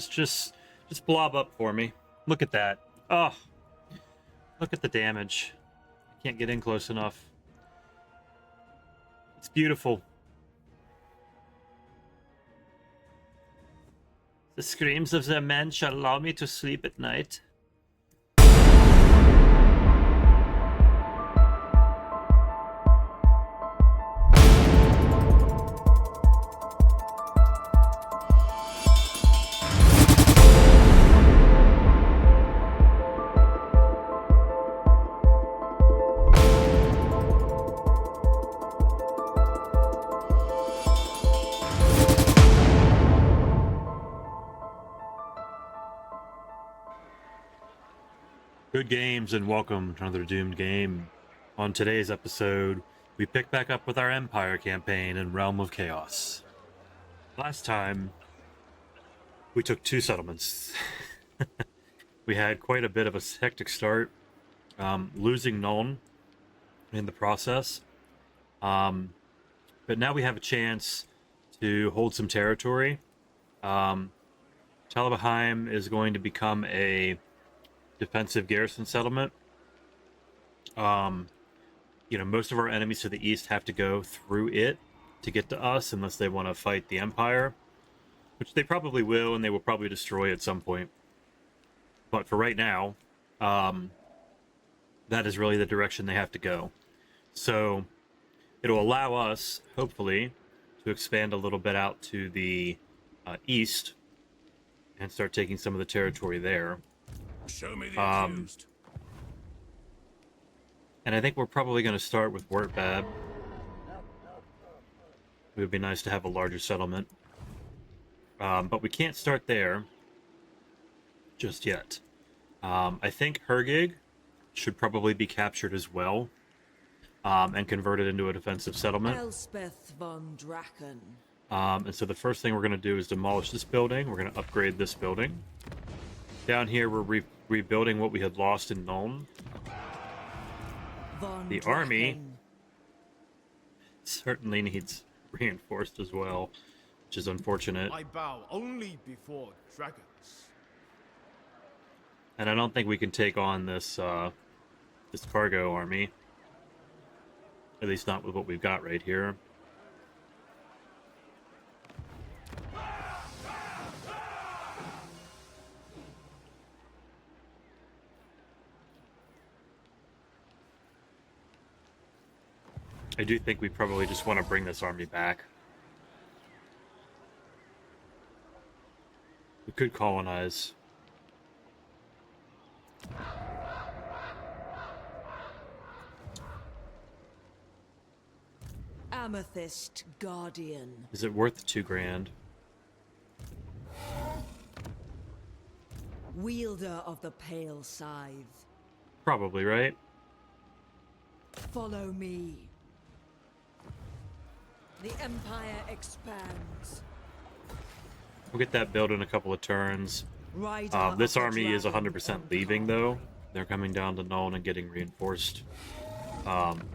Just blob up for me. Look at that. Oh, look at the damage. I can't get in close enough. It's beautiful. The screams of their men shall allow me to sleep at night. Good games and welcome to another Doomed game. On today's episode, we pick back up with our Empire campaign in Realm of Chaos. Last time, we took 2 settlements. We had quite a bit of a hectic start, losing Nuln in the process. But now we have a chance to hold some territory. Talabheim is going to become a defensive garrison settlement. Most of our enemies to the east have to go through it to get to us unless they want to fight the Empire, which they probably will, and they will probably destroy at some point. But for right now, that is really the direction they have to go. So it'll allow us, hopefully, to expand a little bit out to the east and start taking some of the territory there. Show me the accused. And I think we're probably going to start with Wertbab. It would be nice to have a larger settlement. But we can't start there just yet. I think Hergig should probably be captured as well and converted into a defensive settlement. Elspeth von Draken. And so the first thing we're going to do is demolish this building. We're going to upgrade this building. Down here, we're rebuilding what we had lost in Nuln. The army certainly needs reinforced as well, which is unfortunate. I bow only before dragons. And I don't think we can take on this this cargo army. At least not with what we've got right here. I do think we probably just want to bring this army back. We could colonize. Amethyst Guardian. Is it worth 2 grand? Wielder of the Pale Scythe. Probably, right? Follow me. The Empire expands. We'll get that built in a couple of turns. This army is 100% leaving, though. They're coming down to Nuln and getting reinforced.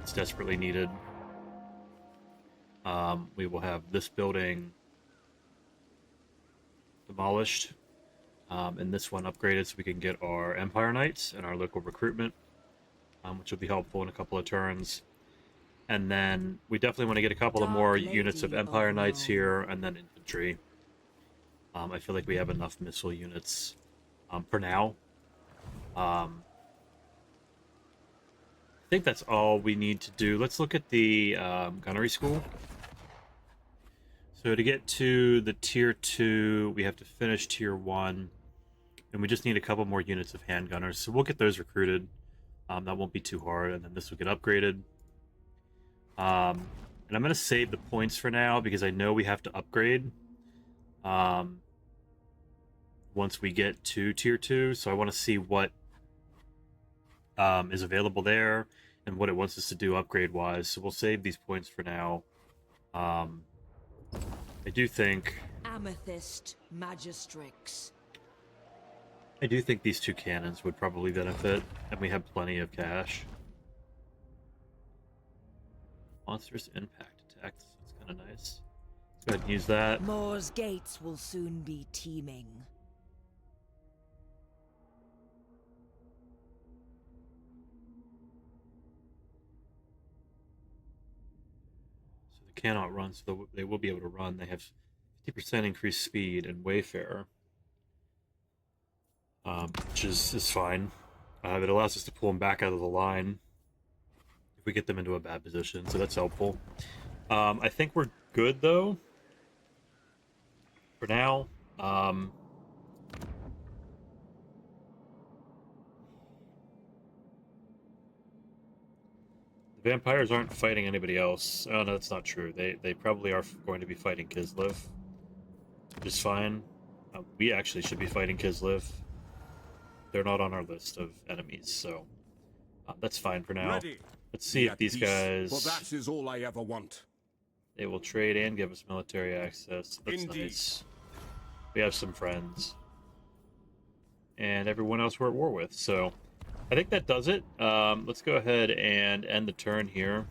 It's desperately needed. We will have this building demolished, and this one upgraded so we can get our Empire Knights and our local recruitment, which will be helpful in a couple of turns. And then we definitely want to get a couple of more units of Empire Knights here, and then infantry. I feel like we have enough missile units for now. I think that's all we need to do. Let's look at the gunnery school. So to get to the tier 2, we have to finish tier 1, and we just need a couple more units of handgunners. So we'll get those recruited. That won't be too hard, and then this will get upgraded. And I'm going to save the points for now because I know we have to upgrade once we get to tier 2. So I want to see what is available there and what it wants us to do upgrade-wise. So we'll save these points for now. I do think... Amethyst Magistrix. I do think these 2 cannons would probably benefit, and we have plenty of cash. Monstrous impact attack. That's kind of nice. Let's go ahead and use that. Moore's gates will soon be teeming. They cannot run, so they will be able to run. They have 50% increased speed and Wayfarer, which is fine. It allows us to pull them back out of the line if we get them into a bad position, so that's helpful. I think we're good, though, for now. The vampires aren't fighting anybody else. Oh, no, that's not true. They probably are going to be fighting Kislev, which is fine. We actually should be fighting Kislev. They're not on our list of enemies, so that's fine for now. Ready. Let's see if these guys... For that is all I ever want. They will trade and give us military access. That's Indeed. nice. We have some friends. And everyone else we're at war with, so... I think that does it. Let's go ahead and end the turn here.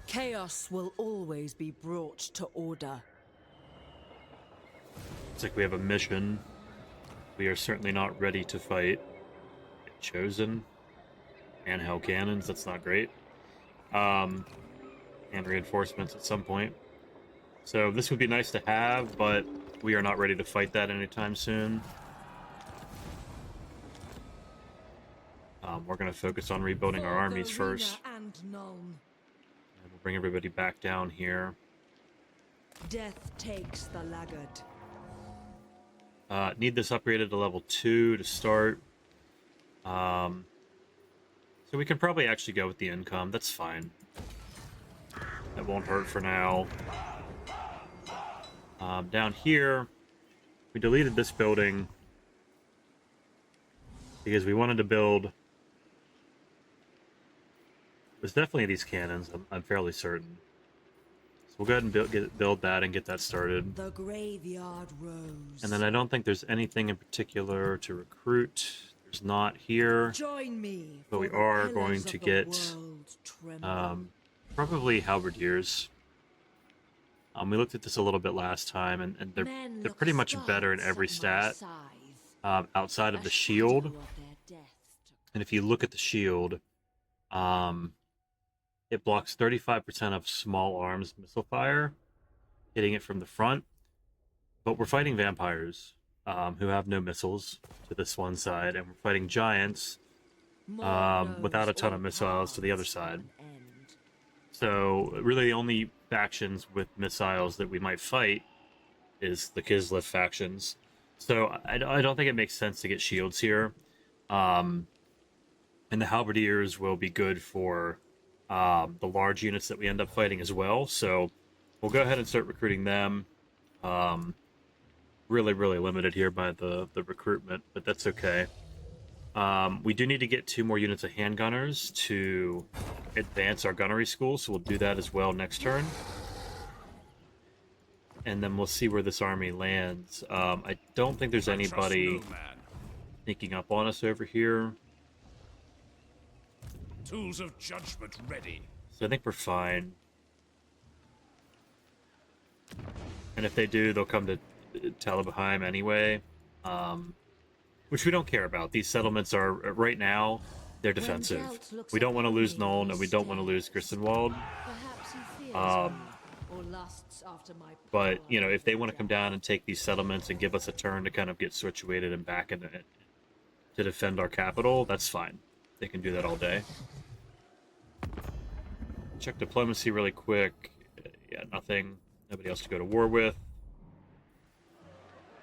Chaos will always be brought to order. Looks like we have a mission. We are certainly not ready to fight. Chosen. And hell cannons, that's not great. And reinforcements at some point. So this would be nice to have, but we are not ready to fight that anytime soon. We're going to focus on rebuilding our armies first. And we'll bring everybody back down here. death takes the laggard. Need this upgraded to level 2 to start. So we can probably actually go with the income. That's fine. That won't hurt for now. Down here, we deleted this building because we wanted to build... There's definitely these cannons, I'm fairly certain. So we'll go ahead and build that and get that started. The graveyard rose. And then I don't think there's anything in particular to recruit. There's not here. Join me, but we for the are pillars going of to the get world tremble. probably halberdiers. We looked at this a little bit last time, and they're pretty much better in every stat outside of the shield. And if you look at the shield, it blocks 35% of small arms missile fire, hitting it from the front. But we're fighting vampires who have no missiles to this one side, and we're fighting giants without a ton of missiles to the other side. So really the only factions with missiles that we might fight is the Kislev factions. So I don't think it makes sense to get shields here. And the halberdiers will be good for the large units that we end up fighting as well. So we'll go ahead and start recruiting them. Really limited here by the recruitment, but that's okay. We do need to get 2 more units of handgunners to advance our gunnery school, so we'll do that as well next turn. And then we'll see where this army lands. I don't think there's anybody sneaking up on us over here. Tools of judgment ready. So I think we're fine. And if they do, they'll come to Talabheim anyway. Which we don't care about. These settlements are, right now, they're defensive. We don't want to lose Nuln, and we don't want to lose Gristenwald. But, you know, if they want to come down and take these settlements and give us a turn to kind of get situated and back in it to defend our capital, that's fine. They can do that all day. Check diplomacy really quick. Yeah, nothing. Nobody else to go to war with.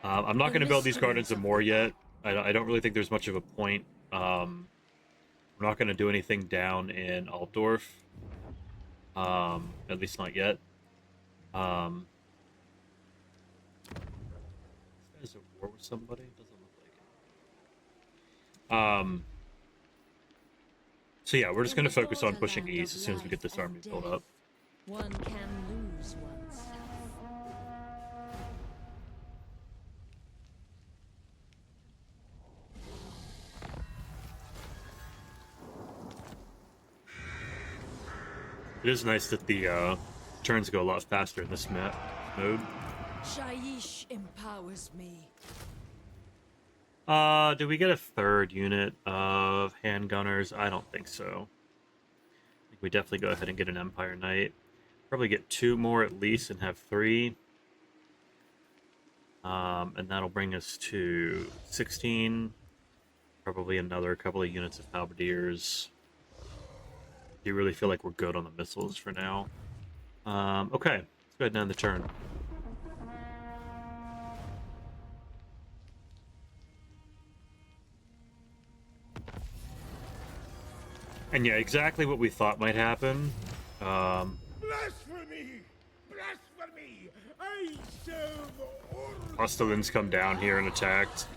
I'm not going to build these Gardens of Moor yet. I don't really think there's much of a point. We're not going to do anything down in Altdorf. At least not yet. This guy's at war with somebody? Doesn't look like it. So yeah, we're just going to focus on pushing east as soon as we get this army built up. One can lose oneself. It is nice that the turns go a lot faster in this mode. Shaiish empowers me. Do we get a third unit of handgunners? I don't think so. I think we definitely go ahead and get an Empire Knight. Probably get 2 more at least and have 3. And that'll bring us to 16. Probably another couple of units of halberdiers. Do you really feel like we're good on the missiles for now? Okay, let's go ahead and end the turn. And yeah, exactly what we thought might happen. Blasphemy! Blasphemy! I serve orders. Hostilins come down here and attacked.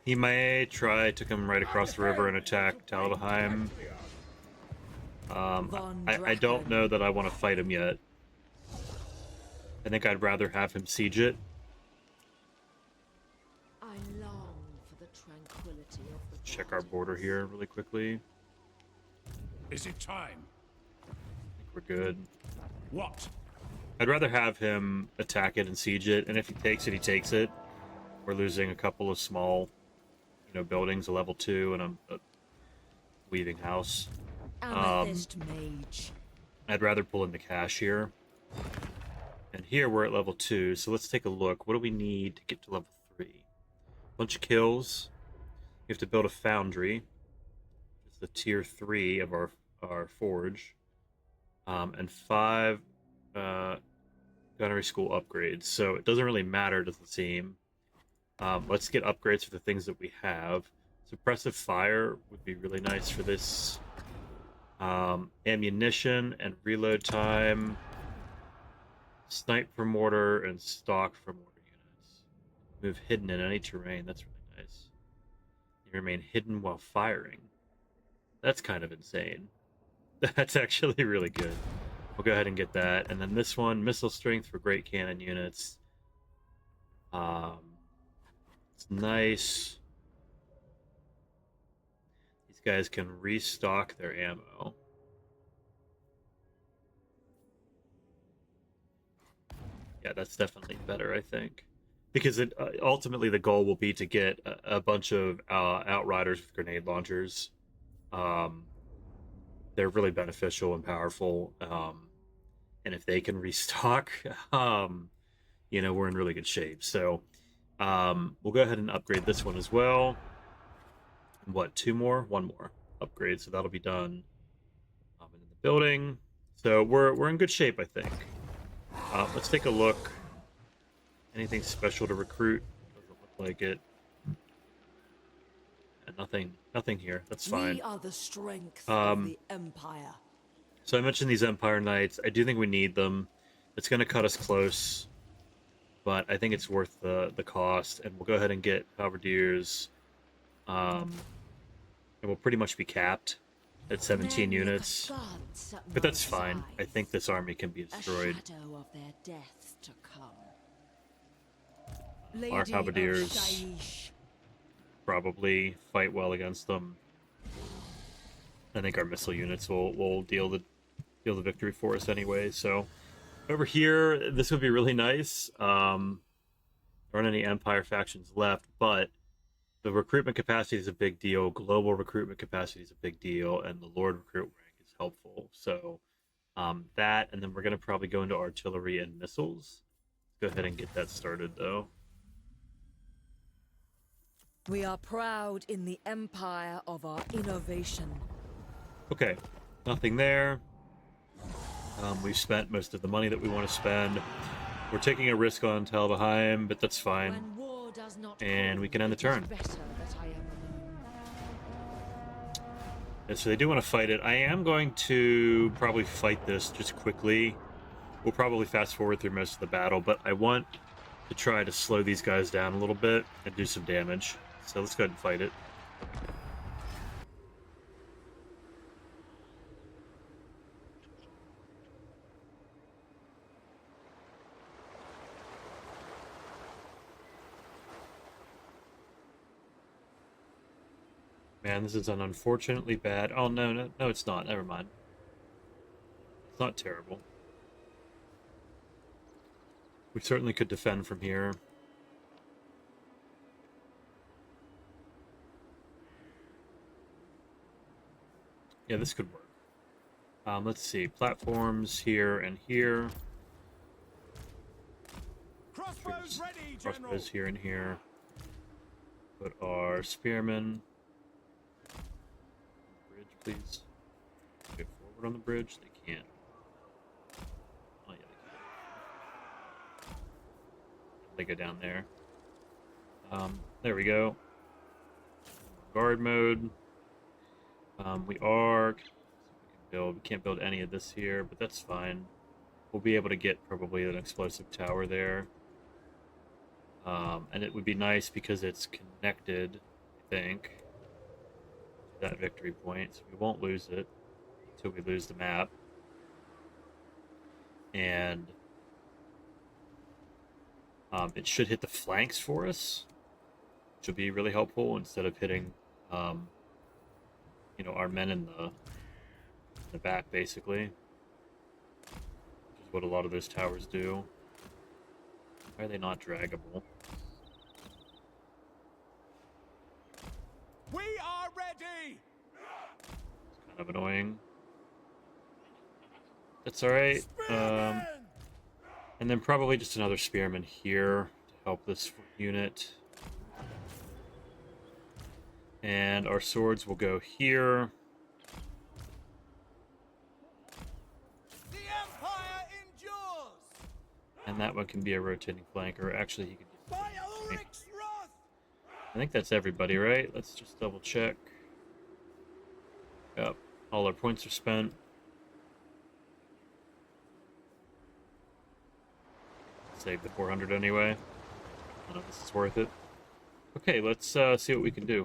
He may try to come right across the river and attack Talabheim. I don't know that I want to fight him yet. I think I'd rather have him siege it. I long for the tranquility of the Check our border here really quickly. Is it time? I think we're good. What? I'd rather have him attack it and siege it, and if he takes it, he takes it. We're losing a couple of small, buildings, a level 2 and a weaving house. Amethyst Mage. I'd rather pull in the cash here. And here we're at level 2, so let's take a look. What do we need to get to level 3? Bunch of kills. We have to build a foundry. It's the tier 3 of our forge. And 5 gunnery school upgrades. So it doesn't really matter to the team. Let's get upgrades for the things that we have. Suppressive fire would be really nice for this. Ammunition and reload time. Snipe for mortar and stock for mortar units. Move hidden in any terrain. That's really nice. You remain hidden while firing. That's kind of insane. That's actually really good. We'll go ahead and get that. And then this one, missile strength for great cannon units. It's nice. These guys can restock their ammo. Yeah, that's definitely better, I think. Because ultimately the goal will be to get a bunch of outriders with grenade launchers. They're really beneficial and powerful. And if they can restock, we're in really good shape. So we'll go ahead and upgrade this one as well. What, 2 more? 1 more upgrade, so that'll be done in the building. So we're in good shape, I think. Let's take a look. Anything special to recruit? Doesn't look like it. And nothing here. That's fine. We are the strength of the Empire. So I mentioned these Empire Knights. I do think we need them. It's going to cut us close, but I think it's worth the cost. And we'll go ahead and get Halberdiers. And we'll pretty much be capped at 17 units. But that's fine. I think this army can be destroyed. A shadow of their death to come. Our Lady Halberdiers of Shaiish. probably fight well against them. I think our missile units will deal the victory for us anyway. So over here, this would be really nice. There aren't any Empire factions left, but the recruitment capacity is a big deal. Global recruitment capacity is a big deal, and the Lord recruit rank is helpful. So that, and then we're going to probably go into artillery and missiles. Let's go ahead and get that started, though. We are proud in the empire of our innovation. Okay, nothing there. We've spent most of the money that we want to spend. We're taking a risk on Talabheim, but that's fine. When war does not And we can end the turn. it is better that I am alone. And so they do want to fight it. I am going to probably fight this just quickly. We'll probably fast forward through most of the battle, but I want to try to slow these guys down a little bit and do some damage. So let's go ahead and fight it. Man, this is an unfortunately bad... Oh, no, it's not. Never mind. It's not terrible. We certainly could defend from here. Yeah, this could work. Let's see. Platforms here and here. Crossbows ready, General. Crossbows here and here. Put our spearmen. Bridge, please. Get forward on the bridge. They can't. Oh, yeah, they can. They go down there. There we go. Guard mode. We can't build any of this here, but that's fine. We'll be able to get probably an explosive tower there. And it would be nice because it's connected, I think, to that victory point. So we won't lose it until we lose the map. And it should hit the flanks for us, which will be really helpful instead of hitting, our men in the back, basically, which is what a lot of those towers do. Why are they not draggable? We are ready. It's kind of annoying. That's alright. And then probably just another spearman here to help this unit. And our swords will go here. The Empire endures. And that one can be a rotating flanker. Actually, he could get... By Ulrich's wrath. I think that's everybody, right? Let's just double check. Yep. All our points are spent. Save the 400 anyway. None of this is worth it. Okay, let's see what we can do.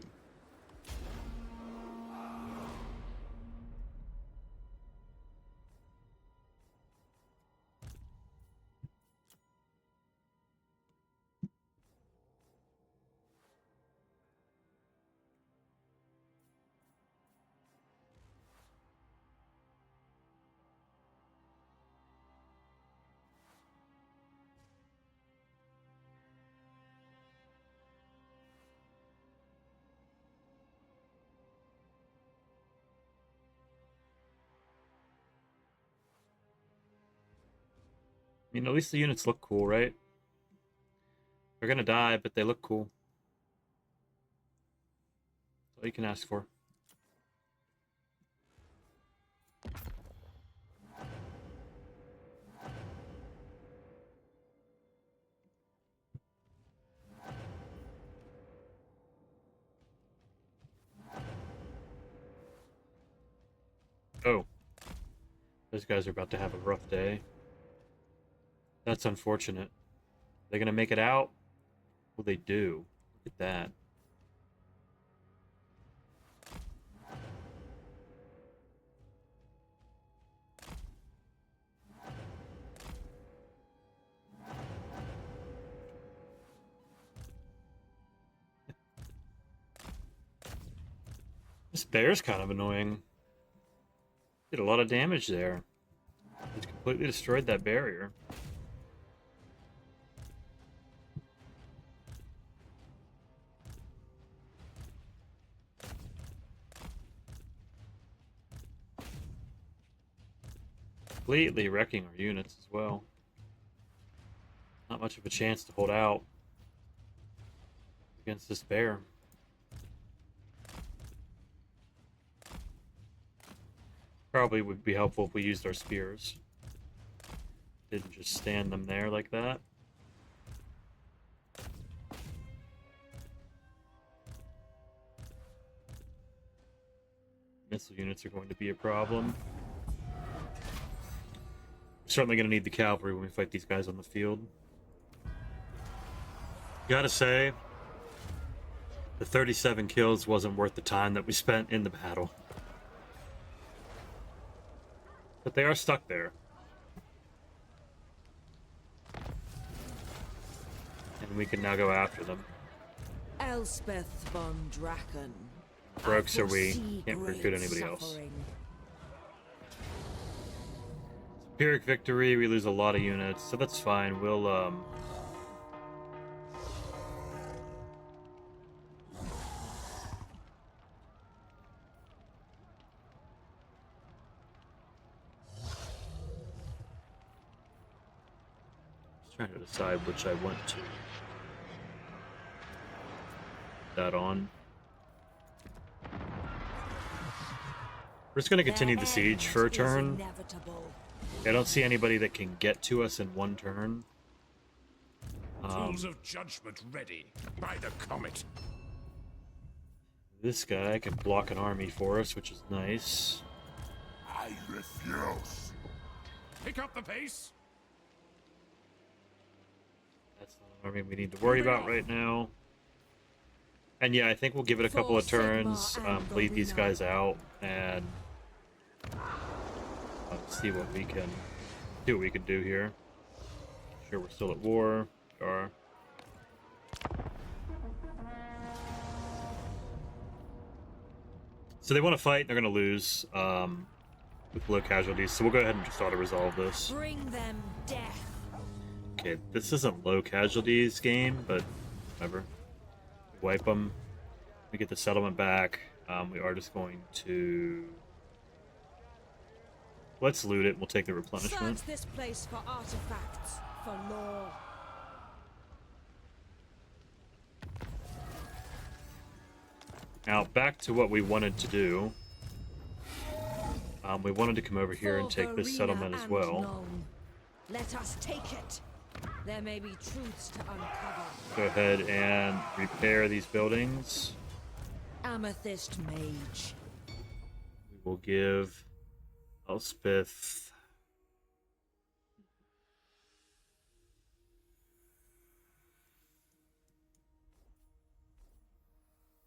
I mean, at least the units look cool, right? They're gonna die, but they look cool. That's all you can ask for. Oh. Those guys are about to have a rough day. That's unfortunate. They're gonna make it out? Well, they do. Look at that. This bear's kind of annoying. Did a lot of damage there. It's completely destroyed that barrier. Completely wrecking our units as well. Not much of a chance to hold out against this bear. Probably would be helpful if we used our spears. Didn't just stand them there like that. Missile units are going to be a problem. We're certainly going to need the cavalry when we fight these guys on the field. Gotta say, the 37 kills wasn't worth the time that we spent in the battle. But they are stuck there. And we can now go after them. Elspeth von Draken. Broke, so we can't recruit anybody else. Pyrrhic victory, we lose a lot of units, so that's fine. We'll, Trying to decide which I want to that on. We're just going to continue the siege for a turn. I don't see anybody that can get to us in one turn. Tools of judgment ready by the comet. This guy can block an army for us, which is nice. I refuse. Pick up the pace. That's not an army we need to worry about right now. And yeah, I think we'll give it a couple of turns, bleed these guys out, and see what we can do here. Sure, we're still at war. We are. So they want to fight. They're going to lose with low casualties. So we'll go ahead and just auto-resolve this. Bring them death. Okay, this isn't low casualties game, but whatever. We wipe them. We get the settlement back. We are just going to... Let's loot it. We'll take the replenishment. Search this place for artifacts, for lore. Now, back to what we wanted to do. We wanted to come over here and take this settlement as well. Let us take it. There may be truths to uncover. Go ahead and repair these buildings. Amethyst Mage. We will give Elspeth...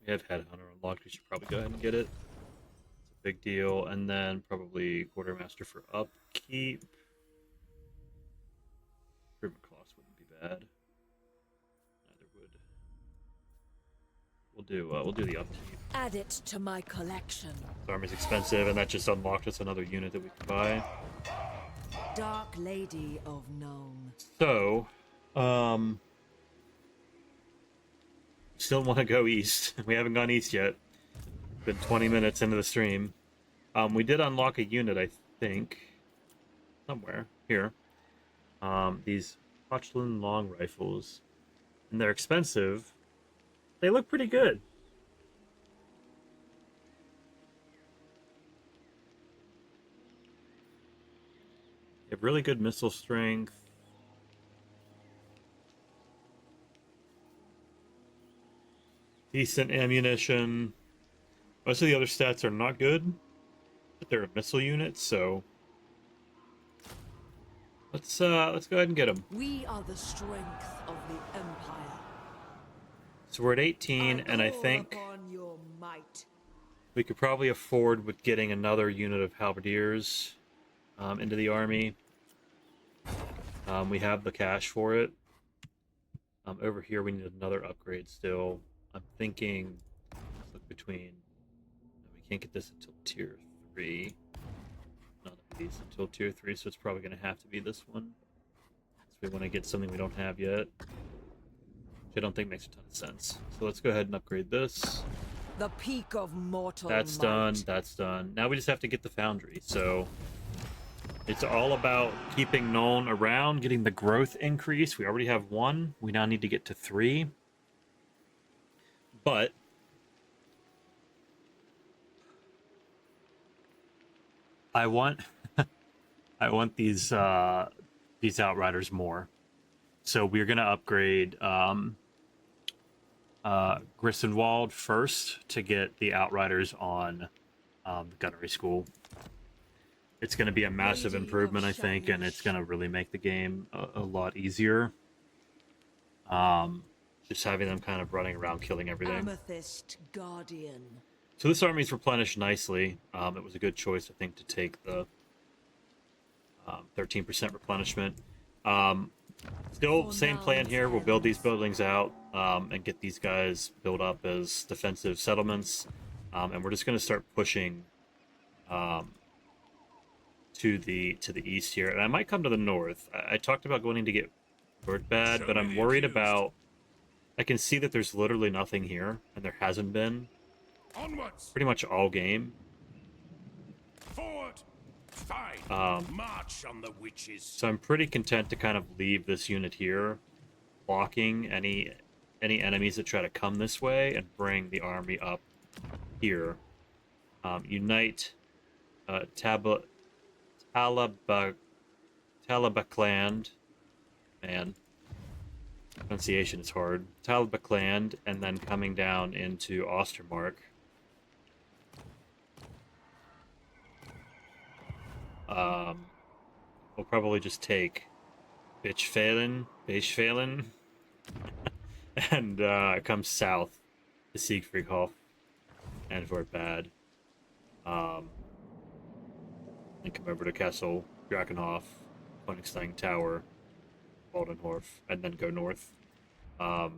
We have Headhunter unlocked. We should probably go ahead and get it. It's a big deal. And then probably Quartermaster for upkeep. Improvement cost wouldn't be bad. Neither would. We'll do the upkeep. Add it to my collection. The army's expensive, and that just unlocked us another unit that we can buy. Dark Lady of Known. So, still want to go east. We haven't gone east yet. Been 20 minutes into the stream. We did unlock a unit, I think, somewhere here. These Kochlan long rifles, and they're expensive. They look pretty good. They have really good missile strength. Decent ammunition. Most of the other stats are not good, but they're a missile unit, so let's go ahead and get them. We are the strength of the Empire. So we're at 18, and I think upon your might. we could probably afford with getting another unit of halberdiers into the army. We have the cash for it. Over here, we need another upgrade still. I'm thinking, let's look between. We can't get this until tier 3. None of these until tier 3, so it's probably going to have to be this one. So we want to get something we don't have yet, which I don't think makes a ton of sense. So let's go ahead and upgrade this. The peak of mortal That's might. done. That's done. Now we just have to get the foundry. So it's all about keeping Nuln around, getting the growth increase. We already have 1. We now need to get to 3. But I want these Outriders more. So we're gonna upgrade Grissenwald first to get the Outriders on the Gunnery School. It's going to be a massive improvement, I think, and it's going to really make the game a lot easier. Just having them kind of running around killing everything. Amethyst Guardian. So this army's replenished nicely. It was a good choice, I think, to take the 13% replenishment. Still, same plan here. We'll build these buildings out and get these guys built up as defensive settlements. And we're just going to start pushing to the east here. And I might come to the north. I talked about going to get Birdbad, but I'm worried about... I can see that there's literally nothing here, and there hasn't been. Onwards. Pretty much all game. Forward. Fine. March on the witches. So I'm pretty content to kind of leave this unit here, blocking any enemies that try to come this way, and bring the army up here. Unite Talabakland, man, pronunciation is hard. Talabakland, and then coming down into Ostermark. We'll probably just take Bichfalen, and come south to Siegfriedhof and Vortbad. And come over to Kessel, Drakenhof, Königstein Tower, Waldenhorf, and then go north. Because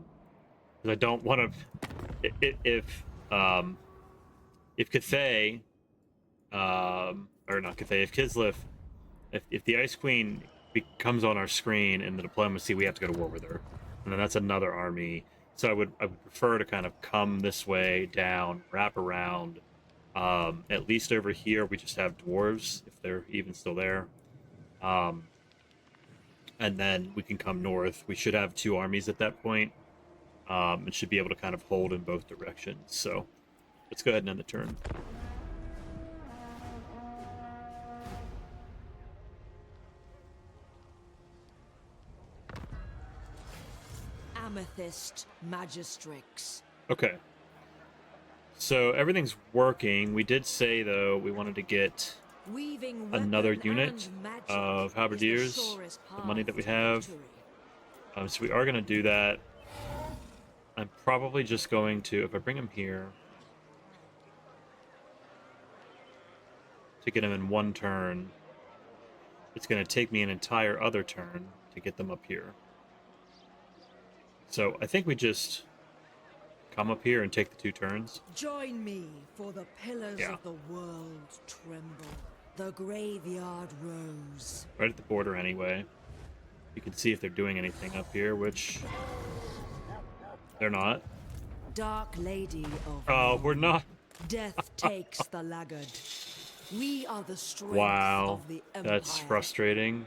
I don't want to. If Cathay, or not Cathay, if Kislev, if the Ice Queen becomes on our screen in the diplomacy, we have to go to war with her, and then that's another army. So I would prefer to kind of come this way down, wrap around. At least over here, we just have dwarves, if they're even still there. And then we can come north. We should have two armies at that point, and should be able to kind of hold in both directions. So let's go ahead and end the turn. Amethyst Magistrix. Okay. So everything's working. We did say, though, we wanted to get Weaving another weapon unit and magic of is the halberdiers, surest the money that we path to have. victory. So we are going to do that. I'm probably just going to, if I bring him here, to get him in one turn, it's going to take me an entire other turn to get them up here. So I think we just come up here and take the 2 turns. Join me, for the pillars Yeah. of the world tremble. The graveyard rose. Right at the border anyway. You can see if they're doing anything up here, which they're not. Dark Lady of Oh, we're not. Death takes the laggard. We are the strength Wow, of the Empire. that's frustrating.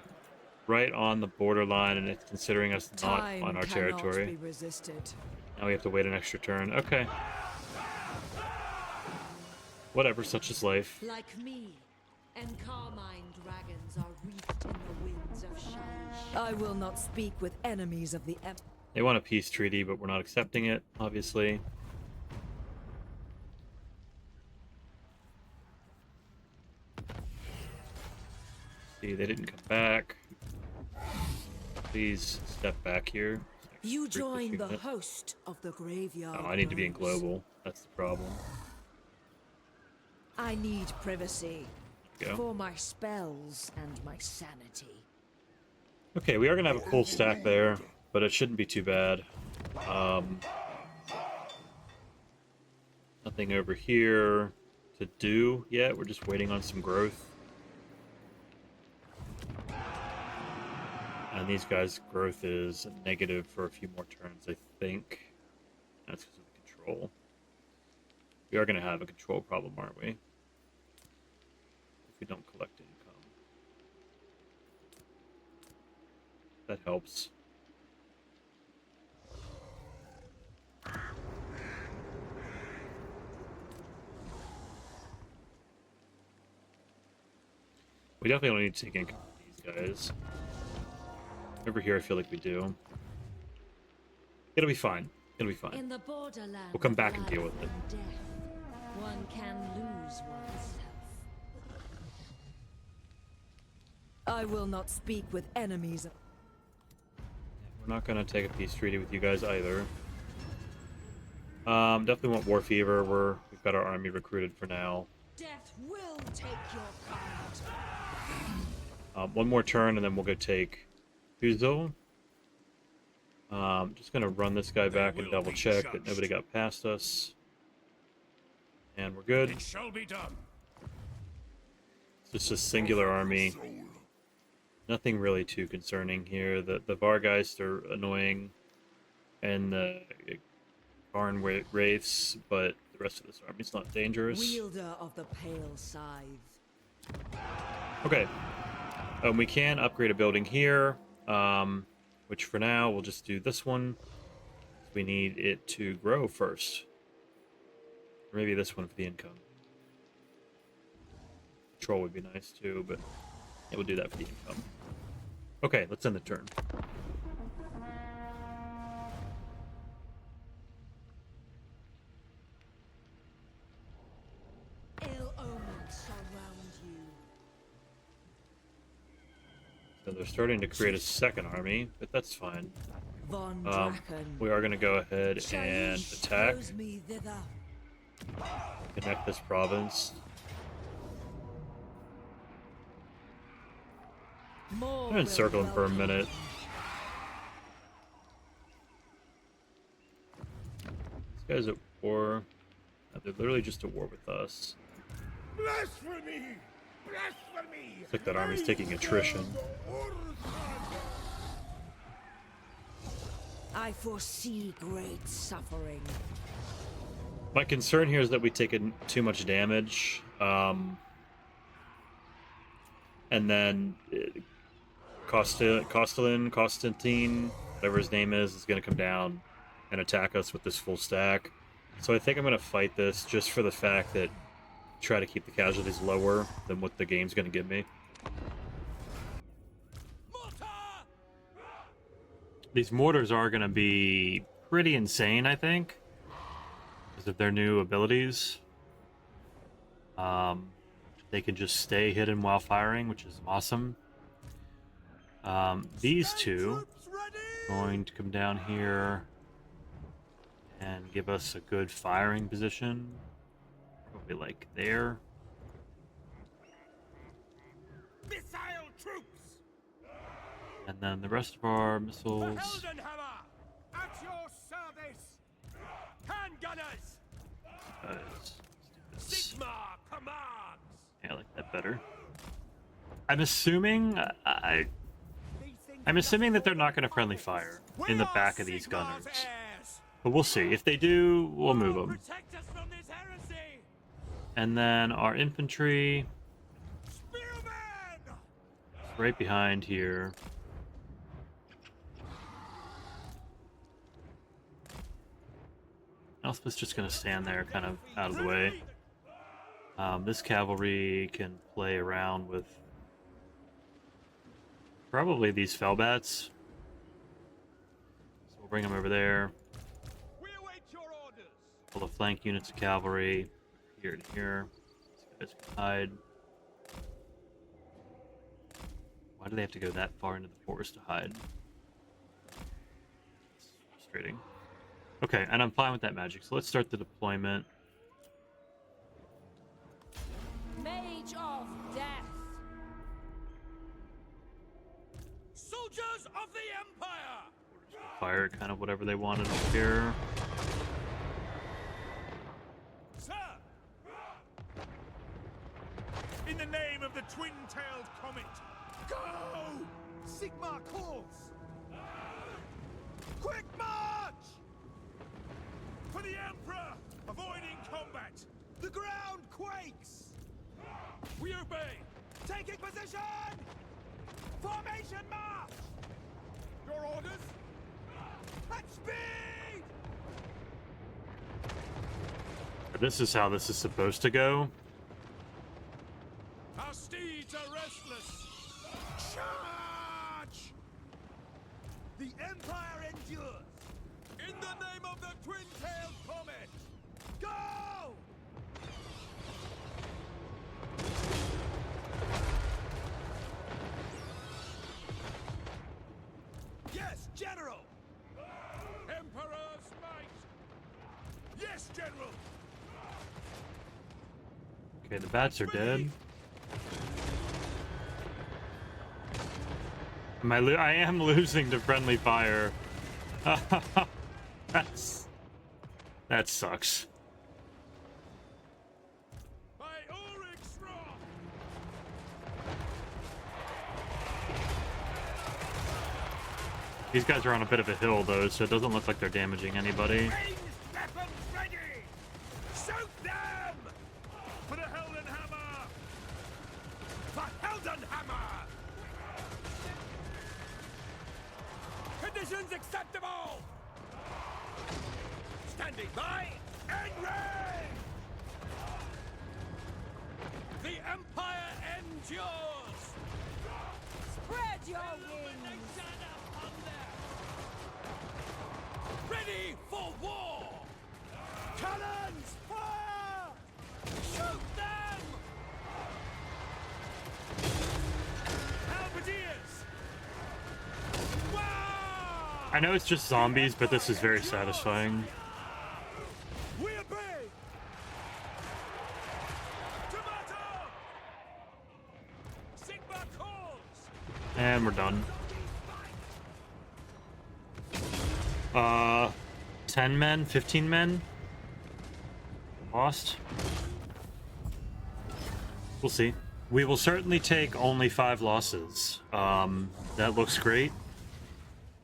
Right on the borderline, and it's considering us not Time on our cannot territory. be resisted. Now we have to wait an extra turn. Okay. Whatever, such is life. Like me, and carmine dragons are wreathed in the winds of Shalish. I will not speak with enemies of the Empire. They want a peace treaty, but we're not accepting it, obviously. See, they didn't come back. Please step back here. You Briefly join shoot the it. host of the graveyard. Oh, I need to be in rose. global. That's the problem. I need privacy Go. for my spells and my sanity. Okay, we are gonna have a full stack there, but it shouldn't be too bad. Nothing over here to do yet. We're just waiting on some growth. And these guys' growth is negative for a few more turns, I think. That's because of the control. We are going to have a control problem, aren't we? If we don't collect income. That helps. We definitely don't need to take income from these guys. Over here, I feel like we do. It'll be fine. It'll be fine. In the borderland, We'll come of back and life deal with it. and death, one can lose oneself. I will not speak with enemies. We're not gonna take a peace treaty with you guys either. Definitely want War Fever. We've got our army recruited for now. Death will take your part. One more turn and then we'll go take Huzo. Just gonna run this guy back and double check that nobody got past us. And we're good. It shall be done. It's just a singular army. Nothing really too concerning here. The Vargeist are annoying, and the Karn Wraiths, but the rest of this army's not dangerous. Wielder of the pale scythe. Okay. We can upgrade a building here, which for now we'll just do this one. We need it to grow first. Or maybe this one for the income. Control would be nice too, but yeah, we'll do that for the income. Okay, let's end the turn. Ill omens surround you. So they're starting to create a second army, but that's fine. Von Draken. We are going to go ahead and Shaiish attack, knows me thither. connect this province. More I'm going to will encircle him for a welcome minute. This guy's at war. They're literally just at war with us. Blasphemy! Blasphemy! Looks like that army's taking attrition. I foresee great suffering. My concern here is that we take too much damage. And then Constantine, whatever his name is going to come down and attack us with this full stack. So I think I'm going to fight this just for the fact that try to keep the casualties lower than what the game's going to give me. These mortars are going to be pretty insane, I think, because of their new abilities. They can just stay hidden while firing, which is awesome. These two are going to come down here and give us a good firing position. Probably like there. Missile troops! And then the rest of our missiles. Heldenhammer! At your service! Handgunners! Let's do this. Sigma commands! Yeah, I like that better. I'm assuming I'm assuming that they're not going to friendly fire in the back of these gunners, but we'll see. If they do, we'll move them. Protect us from this heresy! And then our infantry Spearmen! is right behind here. Elspeth's just going to stand there, kind of out of the way. This cavalry can play around with probably these fellbats. So we'll bring them over there. We await your orders! Pull the flank units of cavalry here to here. These guys can hide. Why do they have to go that far into the forest to hide? It's frustrating. Okay, and I'm fine with that magic, so let's start the deployment. Mage of death. Soldiers of the Empire! Fire kind of whatever they wanted up here. Sir! In the name of the twin-tailed comet, go! Sigma calls! Quick march! For the Emperor! Avoiding combat! The ground quakes! We obey! Taking position! Formation march! Your orders? At speed! This is how this is supposed to go. Our steeds are restless! Charge! The Empire endures! In the name of the twin-tailed comet! Go! Yes, General! Emperor's might! Yes, General! Okay, the bats are dead. I am losing to friendly fire. That sucks. By Ulrich's wrath! These guys are on a bit of a hill though, so it doesn't look like they're damaging anybody. Ranged weapons ready! Shoot them! For the Heldenhammer! Unacceptable! Standing by and rain! The Empire endures! Spread your wings! Ready for war! Cannons, fire! Shoot them! Halberdiers! Wow! I know it's just zombies, but this is very satisfying. We obey! Tomato! Sigma calls! And we're done. 10 men, 15 men? Lost? We'll see. We will certainly take only 5 losses. That looks great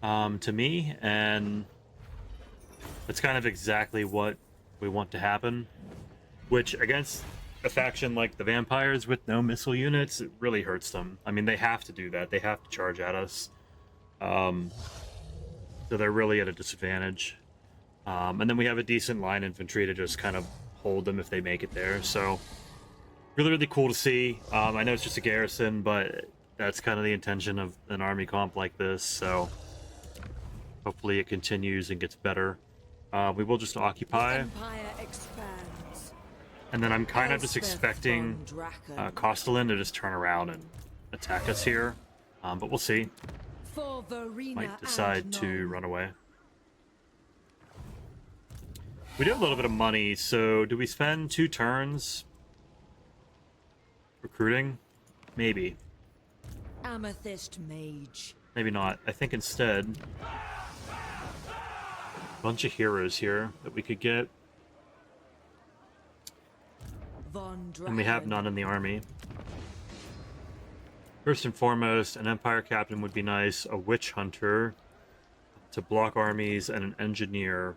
to me, and that's kind of exactly what we want to happen. Which, against a faction like the vampires with no missile units, it really hurts them. I mean, they have to do that. They have to charge at us. So they're really at a disadvantage. And then we have a decent line infantry to just kind of hold them if they make it there. So really, really cool to see. I know it's just a garrison, but that's kind of the intention of an army comp like this. So hopefully it continues and gets better. We will just occupy. Empire expands. And then I'm kind of just Elspeth expecting Castellan to just turn around and attack us here. But we'll see. For Verena Might decide and to None. run away. We do have a little bit of money, so do we spend 2 turns recruiting? Maybe. Amethyst Mage. Maybe not. I think instead, a bunch of heroes here that we could get. Von Dragon. And we have none in the army. First and foremost, an Empire Captain would be nice, a Witch Hunter to block armies, and an Engineer.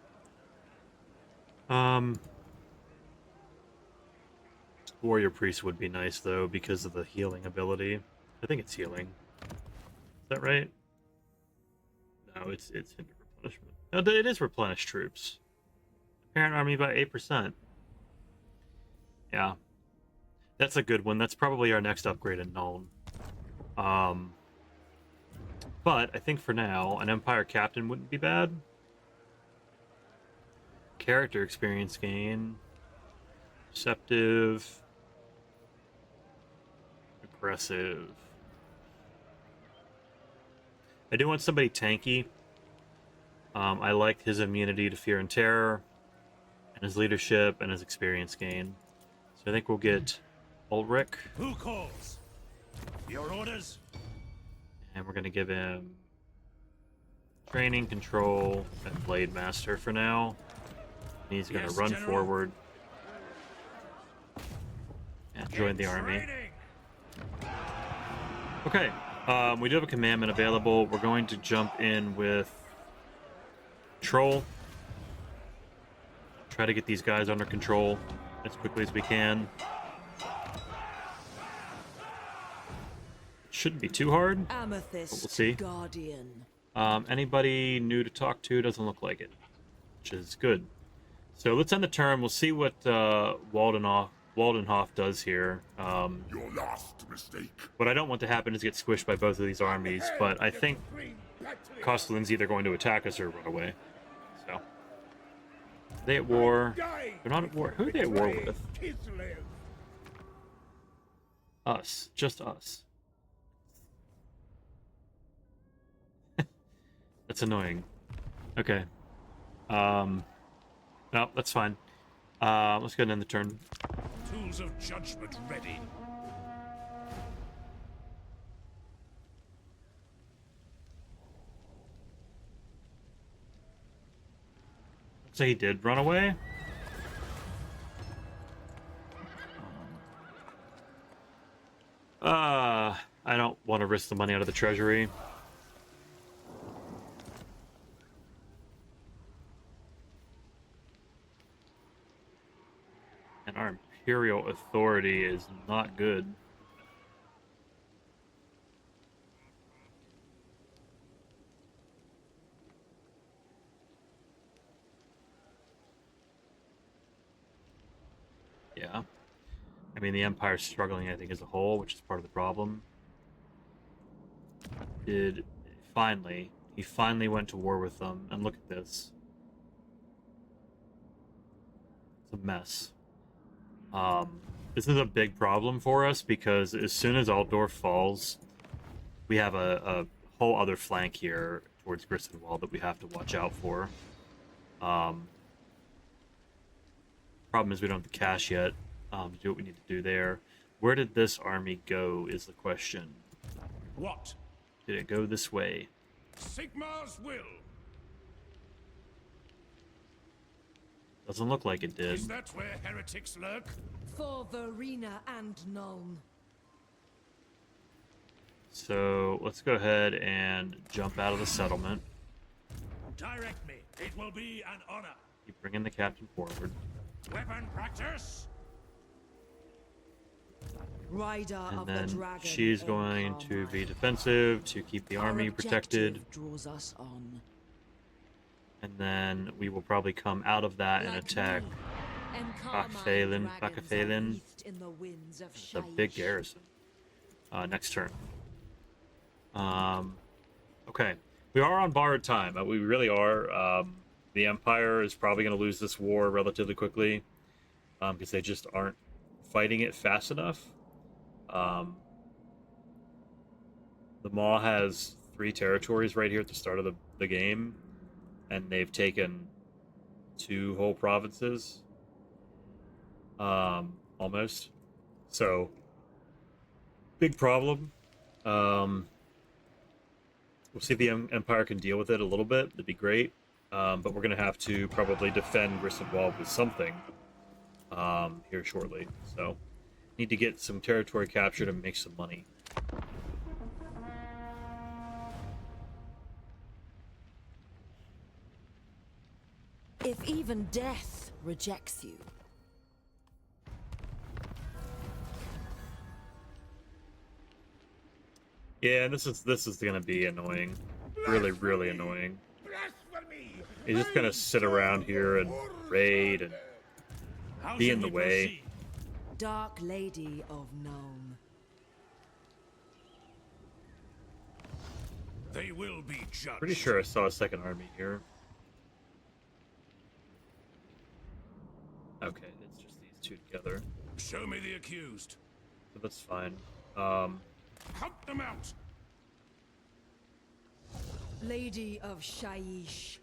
Warrior Priest would be nice, though, because of the healing ability. I think it's healing. Is that right? No, it's hinder replenishment. No, it is replenish troops. Parent army by 8%. Yeah. That's a good one. That's probably our next upgrade in Nuln. But I think for now, an Empire Captain wouldn't be bad. Character experience gain. Deceptive. Aggressive. I do want somebody tanky. I like his immunity to fear and terror, and his leadership, and his experience gain. So I think we'll get Ulrich. Who calls? Your orders? And we're going to give him training, control, and blade master for now. And he's going to Yes, run General. forward and join the army. Training. Okay, we do have a commandment available. We're going to jump in with control. Try to get these guys under control as quickly as we can. Shouldn't be too hard. Amethyst We'll see. Guardian. Anybody new to talk to? Doesn't look like it, which is good. So let's end the turn. We'll see what Waldenhof does here. Your last mistake. What I don't want to happen is get squished by both of these armies, but I think Castellan's either going to attack us or run away. So, are they at war? They're not at war. Who are they at war with? Us. Just us. That's annoying. Okay. No, that's fine. Let's go ahead and end the turn. Tools of judgment ready. So he did run away? I don't want to risk the money out of the treasury. And our imperial authority is not good. I mean, the Empire's struggling, I think, as a whole, which is part of the problem. He finally went to war with them, and look at this. It's a mess. This is a big problem for us because as soon as Altdorf falls, we have a whole other flank here towards Grissenwald that we have to watch out for. Problem is we don't have the cash yet to do what we need to do there. Where did this army go is the question. What? Did it go this way? Sigmar's will. Doesn't look like it did. Is that where heretics lurk? For Verena and Nuln. So let's go ahead and jump out of the settlement. Direct me. It will be an honor. Keep bringing the captain forward. Weapon practice. Rider And of the then dragon. she's going to be defensive to keep the army protected. Draws us on. And then we will probably come out of that and attack Bacaphalin. It's a big garrison. Next turn. Okay. We are on borrowed time. We really are. The Empire is probably going to lose this war relatively quickly because they just aren't fighting it fast enough. The Maw has 3 territories right here at the start of the game, and they've taken 2 whole provinces. Almost. So, big problem. We'll see if the Empire can deal with it a little bit. That'd be great. But we're going to have to probably defend Grissenwald with something here shortly. So, need to get some territory captured and make some money. If even death rejects you. Yeah, this is going to be annoying. Really, really annoying. He's just going to sit around here and raid and be in the way. Dark Lady of Nuln. They will be judged. Pretty sure I saw a second army here. Okay, it's just these 2 together. Show me the accused. So that's fine. Hunt them out. Lady of Shaiish.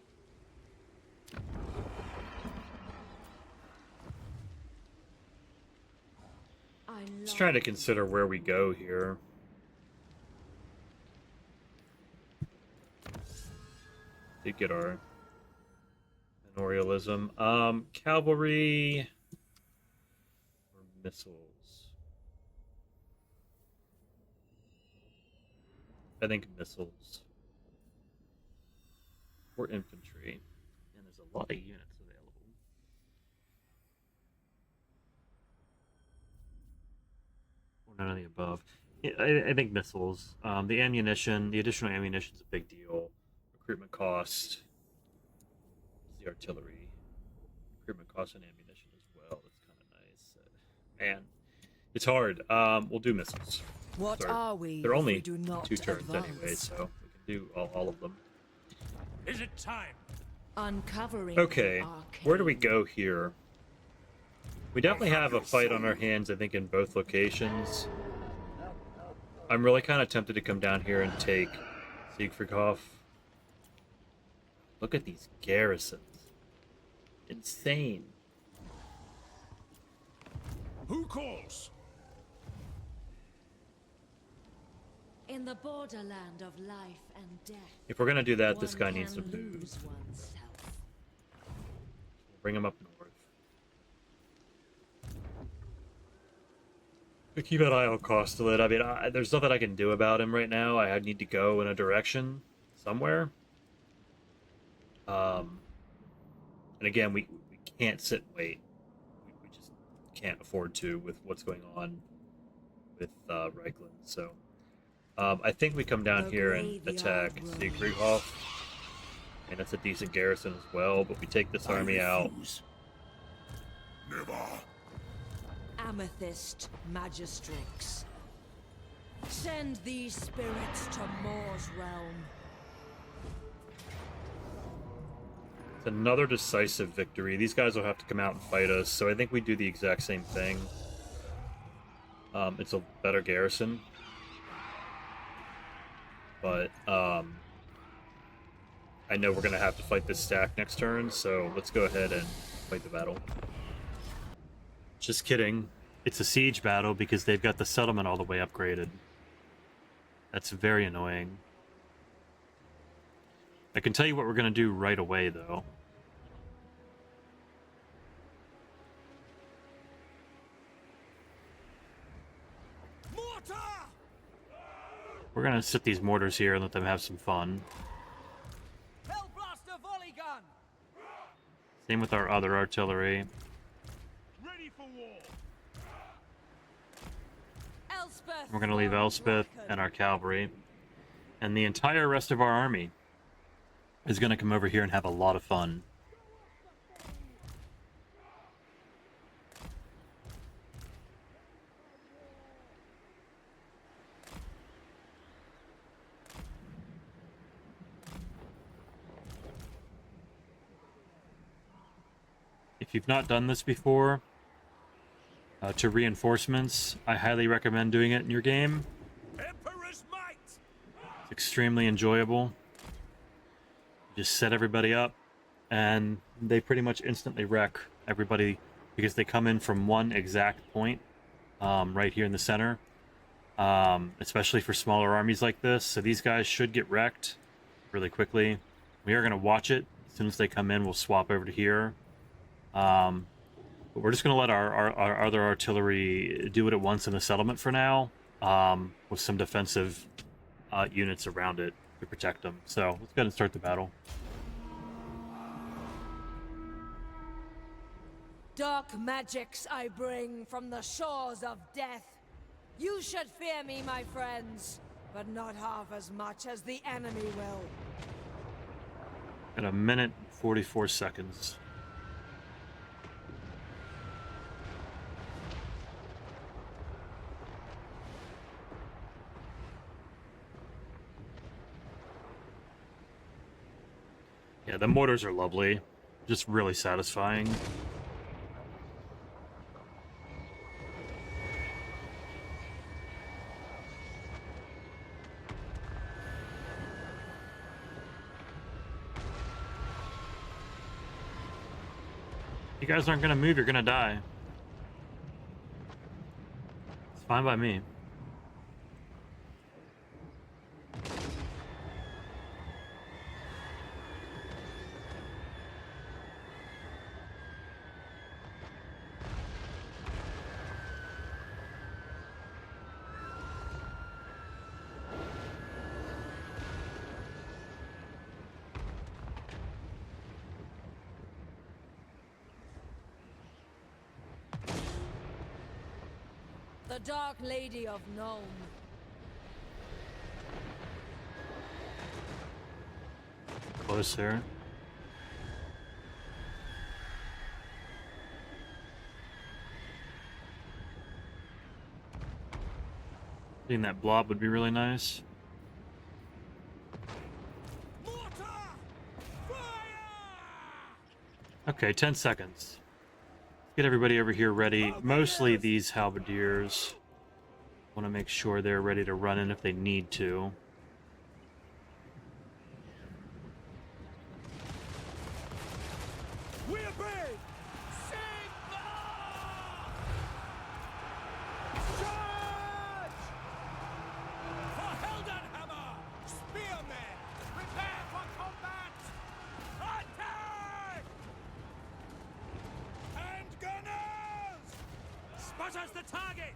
Let's try to consider where we go here. Did get our Manorialism. Cavalry or missiles? I think missiles. Or infantry. And there's a lot of units available. Or none of the above. I think missiles. The ammunition, the additional ammunition is a big deal. Recruitment cost. The artillery. Recruitment cost and ammunition as well. That's kind of nice. Man, it's hard. We'll do missiles. What are we? They're only if we do not 2 turns advance? anyway, so we can do all of them. Is it time? Uncovering. Okay, arcane. where do we go here? We definitely have a fight on our hands, I think, in both locations. I'm really kind of tempted to come down here and take Siegfriedhof. Look at these garrisons. Insane. Who calls? In the borderland of life and death. If we're going to do that, this one guy needs to can move. lose oneself. Bring him up north. But keep an eye on Costalit. I mean, there's nothing I can do about him right now. I need to go in a direction somewhere. And again, we can't sit and wait. We just can't afford to with what's going on with Reichland. So I think we come down here and attack Siegfriedhof. And that's a decent garrison as well, but we take this army out. Never. amethyst magistrix. Send these spirits to Mor's realm. It's another decisive victory. These guys will have to come out and fight us, so I think we do the exact same thing. It's a better garrison. But, I know we're going to have to fight this stack next turn, so let's go ahead and fight the battle. Just kidding. It's a siege battle because they've got the settlement all the way upgraded. That's very annoying. I can tell you what we're going to do right away, though. Mortar! We're going to sit these mortars here and let them have some fun. Hellblaster volley gun! Same with our other artillery. Ready for war! Elspeth We're going to leave Realm of Elspeth Chaos. and our cavalry. And the entire rest of our army is going to come over here and have a lot of fun. If you've not done this before, to reinforcements, I highly recommend doing it in your game. Emperor's might! It's extremely enjoyable. Just set everybody up, and they pretty much instantly wreck everybody because they come in from one exact point, right here in the center. Especially for smaller armies like this. So these guys should get wrecked really quickly. We are going to watch it. As soon as they come in, we'll swap over to here. But we're just going to let our other artillery do it at once in the settlement for now, with some defensive units around it to protect them. So let's go ahead and start the battle. Dark magics I bring from the shores of death. You should fear me, my friends, but not half as much as the enemy will. In a minute, 44 seconds. Yeah, the mortars are lovely. Just really satisfying. You guys aren't gonna move, you're gonna die. It's fine by me. The Dark Lady of Nome. Close there. Seeing that blob would be really nice. Mortar! Fire! Okay, 10 seconds. Get everybody over here ready. Mostly these halberdiers. Want to make sure they're ready to run in if they need to. We obey! Sigma! Charge! For Heldenhammer! Spearmen! Prepare for combat! Attack! Hand gunners! Spotters the target!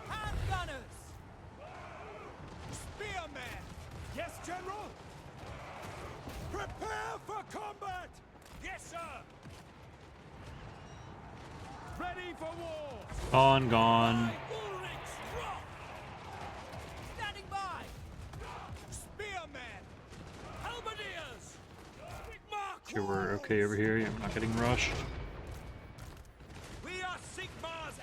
Hand gunners! Spearmen! Yes, General? Prepare for combat! Yes, sir! Ready for war! Gone. Ulrich's drop! Standing by! Spearmen! Halberdiers! Sigmar Sure we're okay over here. You're not getting rushed. We are Sigmar's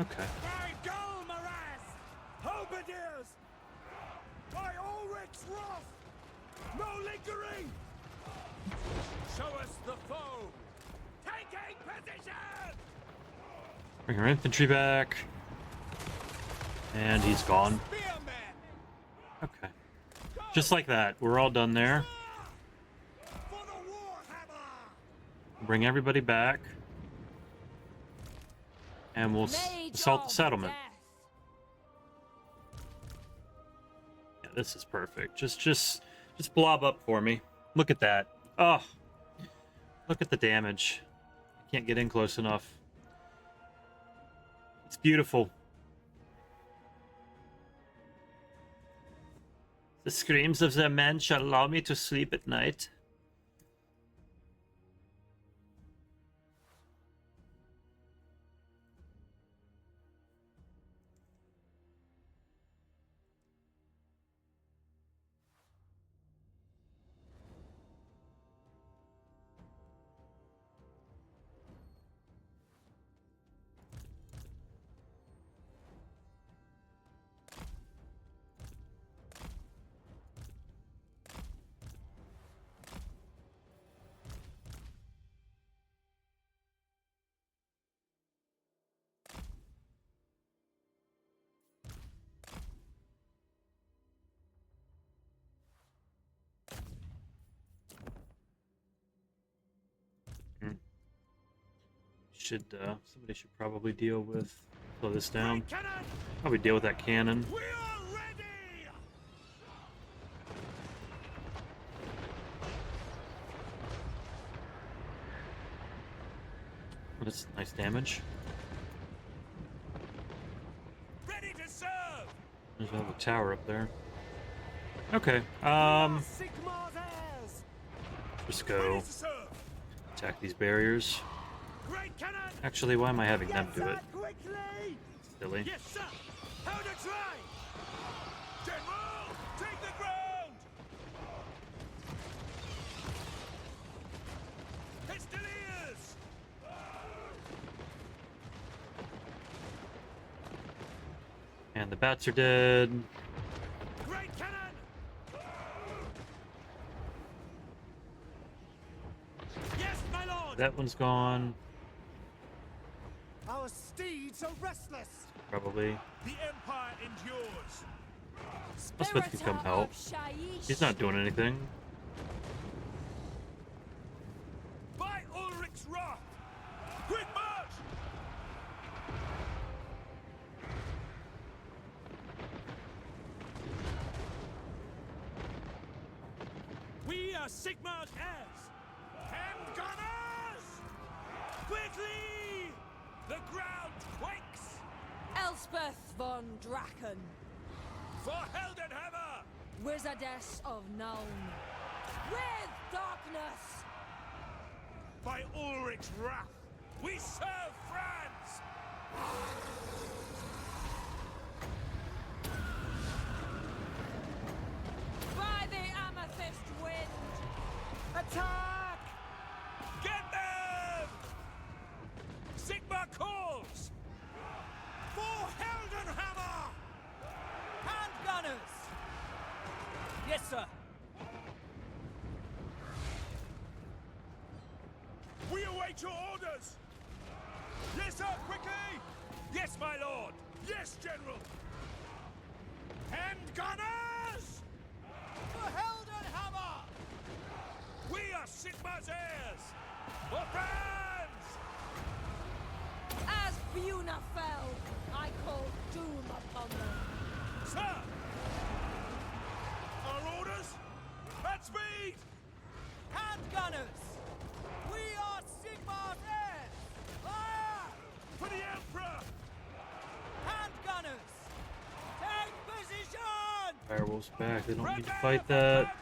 Okay. By Golmaraz! Halberdiers! By Ulrich's wrath! No lingering! Show us the foe! Taking position! Bring our infantry back. And he's gone. Spearmen! Okay. Just like that. We're all done there. For the Warhammer! Bring everybody back. And we'll Mage assault the of settlement. death. Yeah, this is perfect. Just blob up for me. Look at that. Oh. Look at the damage. I can't get in close enough. It's beautiful. The screams of their men shall allow me to sleep at night. Somebody should probably deal with, slow this down. Cannon! Probably deal with that cannon. We are ready! That's nice damage. Ready to serve! There's another tower up there. Okay, Sigmar's heirs! just Ready go to serve! attack these barriers. Great cannon! Actually, why am I having them Yes, do sir, it? quickly! Silly. Yes, sir! How to try! General, take the ground! Pistoliers! And the bats are dead. Great cannon! Yes, my lord! That one's gone. Our steeds are restless! Probably. The Empire endures! Elspeth can come Spiritor help. of Shaiish. He's not doing anything. By Ulrich's wrath! Quick march! We are Sigmar's heirs! Hand gunners! Quickly! The ground quakes! Elspeth von Draken, For Heldenhammer! Wizardess of Nuln. With darkness! By Ulrich's wrath, we serve France! By the amethyst wind! Attack! Get them! Sigmar calls! For Heldenhammer! Hand gunners! Yes, sir. We await your orders! Yes, sir, quickly! Yes, my lord! Yes, General! Hand gunners! For Heldenhammer! We are Sigmar's heirs! For France! As Buna fell, I call doom upon them. Sir! Our orders? At speed! Hand gunners! We are Sigmar's heirs! Fire! For the Emperor! Hand gunners! Take position! Firewolf's back. They don't need to Prepare fight for that. combat!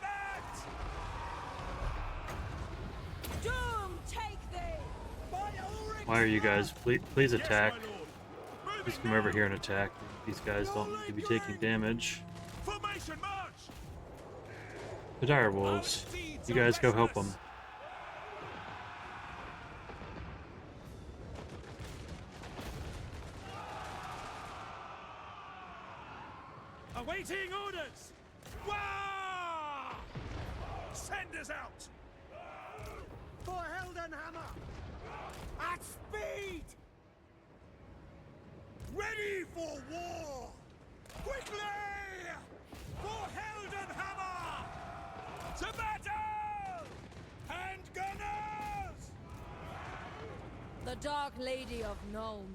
Doom take thee! By Ulrich's Why are you guys? Please Yes, attack. my lord. Moving Please come over now. here and attack. These guys don't need to be taking damage. Formation march! The dire wolves. You guys go help them. Awaiting orders! Wah! Send us out! For Heldenhammer! At speed! Ready for war! Quickly! For Heldenhammer! To battle! Handgunners! The Dark Lady of Nuln.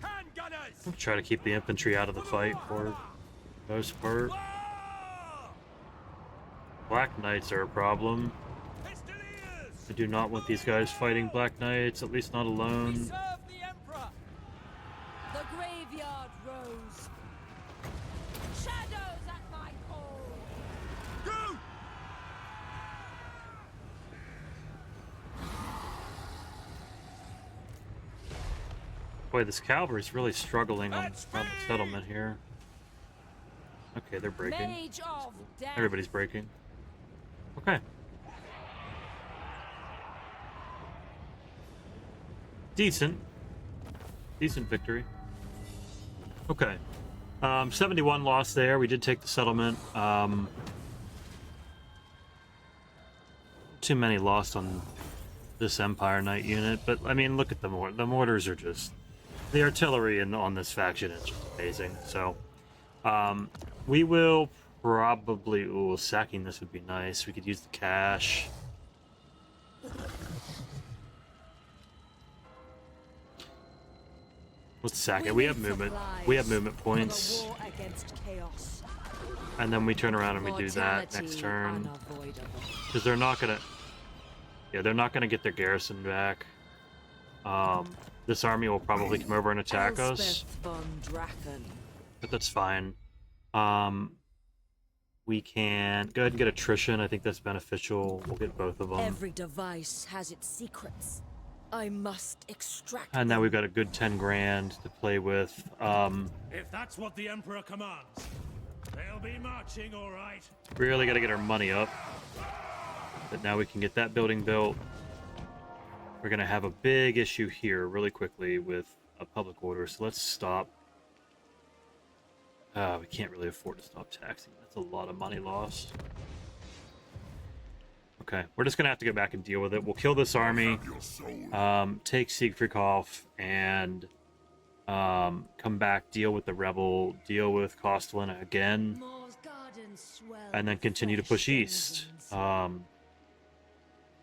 Handgunners! I'll try to keep the infantry out of the fight for the most part. War! Black Knights are a problem. Pistoliers! I do not want these guys fighting Black Knights, at least not We alone. serve the Emperor. The graveyard rose. Shadows at my call. Go! Boy, this cavalry's really struggling on the settlement here. Okay, they're breaking. Mage of Death. Everybody's breaking. Okay. Decent victory. Okay. 71 lost there. We did take the settlement. Too many lost on this Empire Knight unit, but I mean, look at the mortars are just, the artillery on this faction is just amazing. So, we will probably, sacking this would be nice. We could use the cash. Let's sack it. We have movement. We have movement points. For the war against chaos. And then we turn around and we do that next Mortality turn. unavoidable. Because they're not gonna... Yeah, they're not gonna get their garrison back. This army will probably come over and attack us. Elspeth von Drachen. But that's fine. We can go ahead and get attrition. I think that's beneficial. We'll get both of them. Every device has its secrets. I must extract And now them. we've got a good 10 grand to play with. If that's what the Emperor commands, they'll be marching, all right. Really got to get our money up. But now we can get that building built. We're going to have a big issue here really quickly with a public order. So let's stop. We can't really afford to stop taxing. That's a lot of money lost. Okay, we're just going to have to go back and deal with it. We'll kill this army, take Siegfriedhof, and come back, deal with the rebel, deal with Kostlin again, Moore's gardens swell and then with continue to fresh push east. denizens.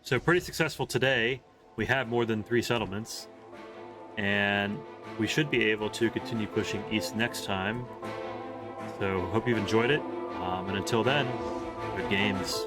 So pretty successful today. We have more than 3 settlements, and we should be able to continue pushing east next time. So hope you've enjoyed it, and until then, good games.